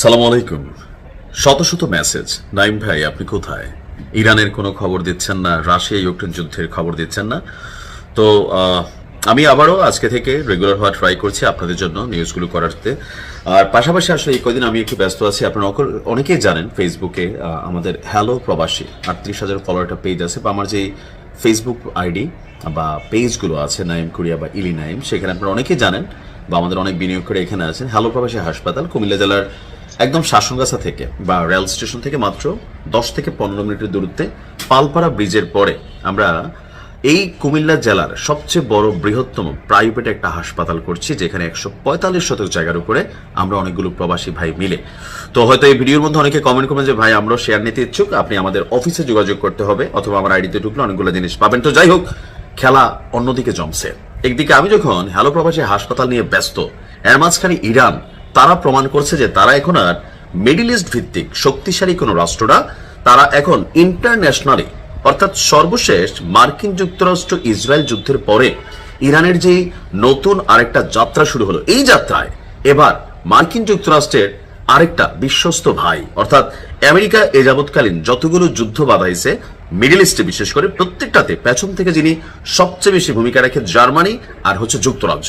সালাম আলাইকুম। শত শত মেসেজ, নাইম ভাই আপনি কোথায়? ইরানের কোনো খবর দিচ্ছেন না, রাশিয়া ইউক্রেন যুদ্ধের খবর দিচ্ছেন না। তো আমি আবারও আজকে থেকে রেগুলার হওয়া ট্রাই করছি আপনাদের জন্য নিউজগুলো করাতে। আর পাশাপাশি আসলে এই কদিন আমি একটু ব্যস্ত আছি। আপনারা অনেকেই জানেন ফেসবুকে আমাদের হ্যালো প্রবাসী 38,000 ফলোয়ার একটা পেজ আছে, বা আমার যে ফেসবুক আইডি বা পেজগুলো আছে নাইম কুরিয়া বা ইলি নাইম, সেখানে আপনারা অনেকেই জানেন বা আমাদের অনেক বিনিয়োগ করে এখানে আছেন। হ্যালো প্রবাসী হাসপাতাল কুমিল্লা জেলার একদম শাসনগাছা থেকে বা রেল স্টেশন থেকে মাত্র 10 থেকে 15 মিনিটের দূরত্বে পালপাড়া ব্রিজের পরে আমরা এই কুমিল্লা জেলার সবচেয়ে বড় বৃহত্তম প্রাইভেট একটা হাসপাতাল করছি, যেখানে 145 শতক জায়গার উপরে আমরা অনেকগুলো প্রবাসী ভাই মিলে। তো হয়তো এই ভিডিওর মধ্যে অনেকে কমেন্ট করবেন যে ভাই আমরা শেয়ার নিতে ইচ্ছুক, আপনি আমাদের অফিসে যোগাযোগ করতে হবে অথবা আমার আইডিতে ঢুকলে অনেকগুলো জিনিস পাবেন। তো যাই হোক, খেলা অন্যদিকে জমছে। একদিকে আমি যখন হ্যালো প্রবাসী হাসপাতাল নিয়ে ব্যস্ত, এর মাঝখানে ইরান তারা প্রমাণ করছে যে তারা এখন আর মিডল ইস্ট ভিত্তিক শক্তিশালী কোনো রাষ্ট্র না, তারা এখন ইন্টারন্যাশনালি অর্থাৎ সর্বশেষ মার্কিন যুক্তরাষ্ট্র ইসরায়েল যুদ্ধের পরে ইরানের যে নতুন আরেকটা যাত্রা শুরু হলো, এই যাত্রায় এবার মার্কিন যুক্তরাষ্ট্রের আরেকটা বিশ্বস্ত ভাই অর্থাৎ আমেরিকা এ যাবৎকালীন যতগুলো যুদ্ধ বাধাইছে মিডল ইস্টে বিশেষ করে, প্রত্যেকটাতে পেছন থেকে যিনি সবচেয়ে বেশি ভূমিকা রাখে জার্মানি আর হচ্ছে যুক্তরাজ্য।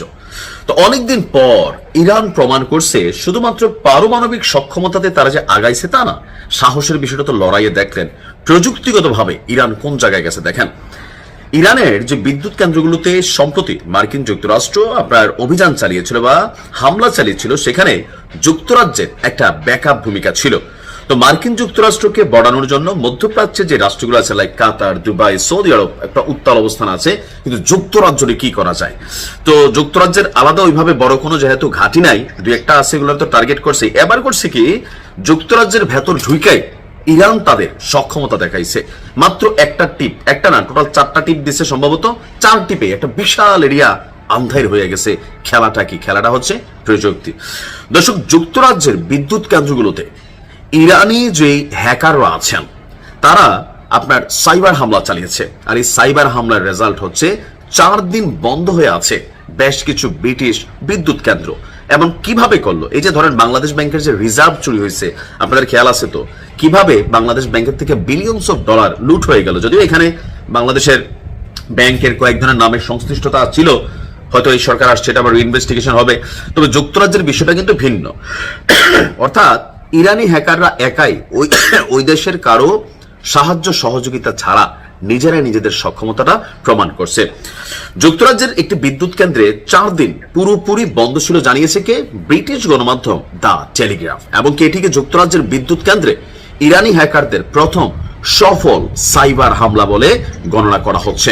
তো অনেকদিন পর ইরান প্রমাণ করছে শুধুমাত্র পারমাণবিক সক্ষমতাতে তারা যে আগাইছে তা না, সাহসের বিষয়টা তো লড়াইয়ে দেখলেন। প্রযুক্তিগতভাবে ইরান কোন জায়গায় গেছে দেখেন। ইরানের যে বিদ্যুৎ কেন্দ্রগুলোতে সম্প্রতি মার্কিন যুক্তরাষ্ট্র আপনার অভিযান চালিয়েছিল বা হামলা চালিয়েছিল, সেখানে যুক্তরাজ্যের একটা ব্যাকআপ ভূমিকা ছিল। তো মার্কিন যুক্তরাষ্ট্রকে বড়ানোর জন্য মধ্যপ্রাচ্যের যে রাষ্ট্রগুলো আছে লাইক কাতার, দুবাই, সৌদি আরব একটা উত্তাল অবস্থান আছে, কিন্তু যুক্তরাজ্যে কি করা যায়? তো যুক্তরাজ্যের আলাদা ওইভাবে বড় কোনো যেহেতু ঘাঁটি নাই, দুই একটা আছে, এগুলো তো টার্গেট করছে। এবার করছে কি, যুক্তরাজ্যের ভেতর ঢুকাই ইরান তাদের সক্ষমতা দেখাইছে। মাত্র একটা টিপ, একটা না টোটাল 4টা টিপ দিচ্ছে, সম্ভবত 4 টিপে একটা বিশাল এরিয়া আন্ধার হয়ে গেছে। খেলাটা কি? খেলাটা হচ্ছে প্রযুক্তি। দর্শক, যুক্তরাজ্যের বিদ্যুৎ কেন্দ্রগুলোতে ইরানি যে হ্যাকাররা আছেন তারা আপনার সাইবার হামলা চালিয়েছে, আর এই সাইবার হামলার রেজাল্ট হচ্ছে 4 দিন বন্ধ হয়ে আছে বেশ কিছু ব্রিটিশ বিদ্যুৎ কেন্দ্র। এবং কিভাবে করলো? এই যে ধরেন বাংলাদেশ ব্যাংকের যে রিজার্ভ চুরি হয়েছে, আপনাদের খেয়াল আছে তো কিভাবে বাংলাদেশ ব্যাংকের থেকে বিলিয়নস অফ ডলার লুট হয়ে গেল। যদিও এখানে বাংলাদেশের ব্যাংকের কয়েক ধরনের নামের সংশ্লিষ্টতা ছিল, হয়তো এই সরকার আসছে, এটা আবার ইনভেস্টিগেশন হবে। তবে যুক্তরাজ্যের বিষয়টা কিন্তু ভিন্ন। অর্থাৎ ইরানি হ্যাকাররা একাই ওই দেশের কারো সাহায্য সহযোগিতা ছাড়া নিজেরাই নিজেদের সক্ষমতাটা প্রমাণ করছে। যুক্তরাজ্যের একটি বিদ্যুৎ কেন্দ্রে 4 দিন পুরোপুরি বন্ধ ছিল, জানিয়েছে কে? ব্রিটিশ গণমাধ্যম দ্য টেলিগ্রাফ। এবং এটিকে যুক্তরাজ্যের বিদ্যুৎ কেন্দ্রে ইরানি হ্যাকারদের প্রথম সফল সাইবার হামলা বলে গণনা করা হচ্ছে।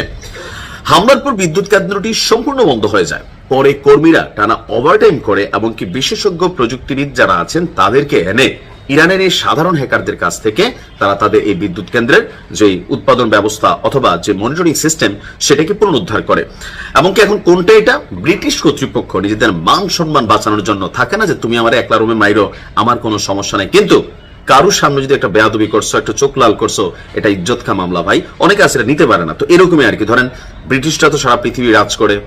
হামলার পর বিদ্যুৎ কেন্দ্রটি সম্পূর্ণ বন্ধ হয়ে যায়। পরে কর্মীরা টানা ওভারটাইম করে এমনকি বিশেষজ্ঞ প্রযুক্তিবিদ যারা আছেন তাদেরকে এনে ইরানের এই সাধারণ হ্যাকারদের কাছ থেকে তারা তাদের এই বিদ্যুৎ কেন্দ্রের যে উৎপাদন ব্যবস্থা অথবা যে মনিটরিং সিস্টেম সেটাকে পুনরুদ্ধার করে। এমনকি এখন কোনটা এটা? ব্রিটিশ কর্তৃপক্ষ নিজেদের মান সম্মান বাঁচানোর জন্য, থাকে না যে তুমি আমার একলা রুমে মাইরো, আমার কোনো সমস্যা নাই, কিন্তু কারোর সামনে যদি একটা বেয়াদবি করছো, একটা চোখ লাল করছো, এটা ইজ্জত খা মামলা ভাই, অনেকে আছে এটা নিতে পারে না। তো এরকমই আর কি। ধরেন ব্রিটিশরা তো সারা পৃথিবী রাজ করে,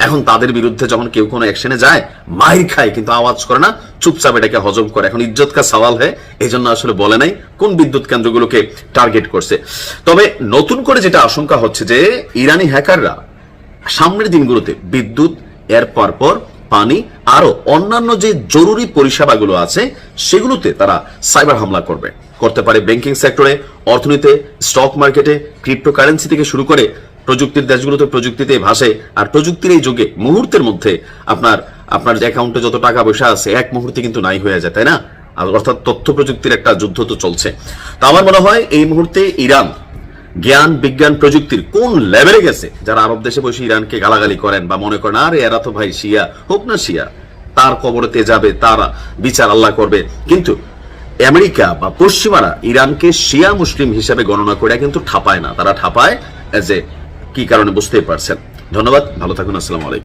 এখন তাদের বিরুদ্ধে যখন কেউ কোনো অ্যাকশনে যায় মাইর খায় কিন্তু আওয়াজ করে না, চুপচাপ এটাকে হজম করে। এখন ইজ্জত কা সওয়াল হয়, এই জন্য আসলে বলে নাই কোন বিদ্যুৎ কেন্দ্রগুলোকে টার্গেট করছে। তবে নতুন করে যেটা আশঙ্কা হচ্ছে যে ইরানি হ্যাকাররা সামনের দিনগুলোতে বিদ্যুৎ, এর পরপর পানি, আরো অন্যান্য যে জরুরি পরিষেবাগুলো আছে সেগুলোতে তারা সাইবার হামলা করতে পারে। ব্যাংকিং সেক্টরে, অর্থনীতিতে, স্টক মার্কেটে, ক্রিপ্টোকারেন্সি থেকে শুরু করে প্রযুক্তির দেশগুলোতে প্রযুক্তিতে ভাসে। আর প্রযুক্তির এই যুগে মুহূর্তের মধ্যে আপনার অ্যাকাউন্টে যত টাকা পয়সা আছে এক মুহূর্তে কিন্তু নাই হয়ে যায়, তাই না? অর্থাৎ তথ্য প্রযুক্তির একটা যুদ্ধ তো চলছে। তো আমার মনে হয় এই মুহূর্তে ইরান জ্ঞান, বিজ্ঞান, প্রযুক্তির কোন লেভেলে গেছে, যারা আরব দেশে বসে ইরানকে গালাগালি করেন বা মনে করেন আরে এরা তো ভাই শিয়া, হোক না শিয়া, তার কবরেতে যাবে, তার বিচার আল্লাহ করবে। কিন্তু আমেরিকা বা পশ্চিমারা ইরানকে শিয়া মুসলিম হিসেবে গণনা করে কিন্তু ঠাপায় না, তারা ঠাপায় এজ এ কি কারণে বুঝতেই পারছেন। ধন্যবাদ, ভালো থাকুন, আসসালামু আলাইকুম।